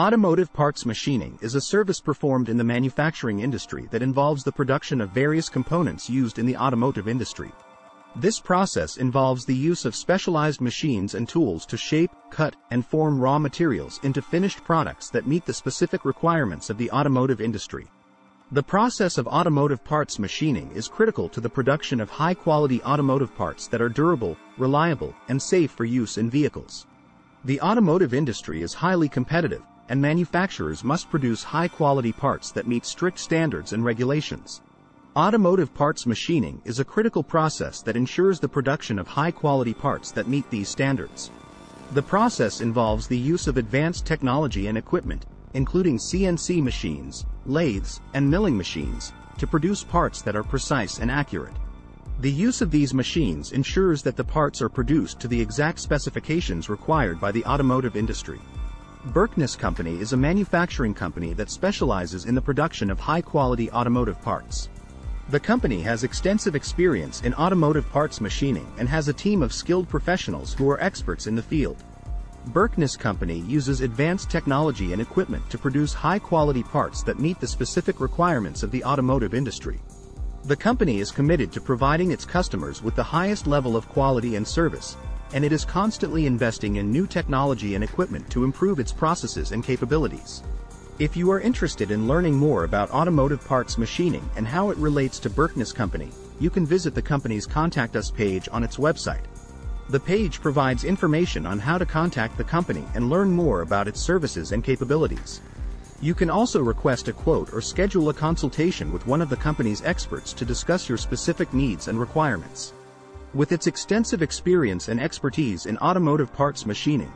Automotive parts machining is a service performed in the manufacturing industry that involves the production of various components used in the automotive industry. This process involves the use of specialized machines and tools to shape, cut, and form raw materials into finished products that meet the specific requirements of the automotive industry. The process of automotive parts machining is critical to the production of high-quality automotive parts that are durable, reliable, and safe for use in vehicles. The automotive industry is highly competitive, and manufacturers must produce high-quality parts that meet strict standards and regulations. Automotive parts machining is a critical process that ensures the production of high-quality parts that meet these standards. The process involves the use of advanced technology and equipment, including CNC machines, lathes, and milling machines, to produce parts that are precise and accurate. The use of these machines ensures that the parts are produced to the exact specifications required by the automotive industry. Berkness Company is a manufacturing company that specializes in the production of high-quality automotive parts. The company has extensive experience in automotive parts machining and has a team of skilled professionals who are experts in the field. Berkness Company uses advanced technology and equipment to produce high-quality parts that meet the specific requirements of the automotive industry. The company is committed to providing its customers with the highest level of quality and service, and it is constantly investing in new technology and equipment to improve its processes and capabilities. If you are interested in learning more about automotive parts machining and how it relates to Berkness Company, you can visit the company's Contact Us page on its website. The page provides information on how to contact the company and learn more about its services and capabilities. You can also request a quote or schedule a consultation with one of the company's experts to discuss your specific needs and requirements. With its extensive experience and expertise in automotive parts machining,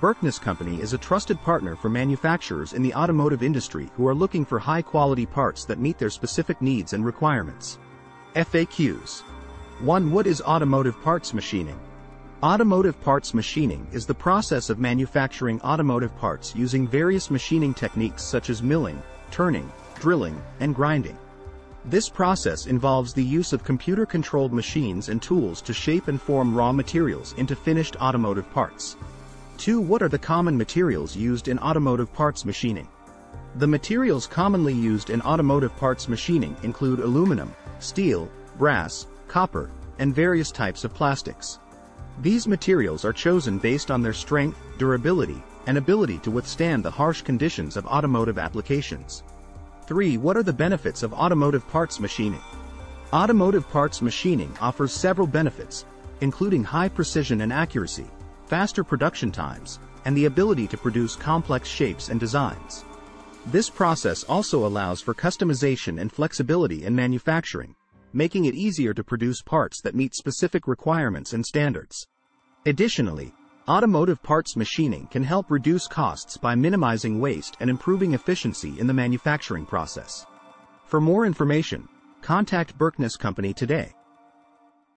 Berkness Company is a trusted partner for manufacturers in the automotive industry who are looking for high-quality parts that meet their specific needs and requirements. FAQs. 1. What is automotive parts machining? Automotive parts machining is the process of manufacturing automotive parts using various machining techniques such as milling, turning, drilling, and grinding. This process involves the use of computer-controlled machines and tools to shape and form raw materials into finished automotive parts. 2. What are the common materials used in automotive parts machining? The materials commonly used in automotive parts machining include aluminum, steel, brass, copper, and various types of plastics. These materials are chosen based on their strength, durability, and ability to withstand the harsh conditions of automotive applications. 3. What are the benefits of automotive parts machining? Automotive parts machining offers several benefits, including high precision and accuracy, faster production times, and the ability to produce complex shapes and designs. This process also allows for customization and flexibility in manufacturing, making it easier to produce parts that meet specific requirements and standards. Additionally, automotive parts machining can help reduce costs by minimizing waste and improving efficiency in the manufacturing process. For more information, contact Berkness Company today.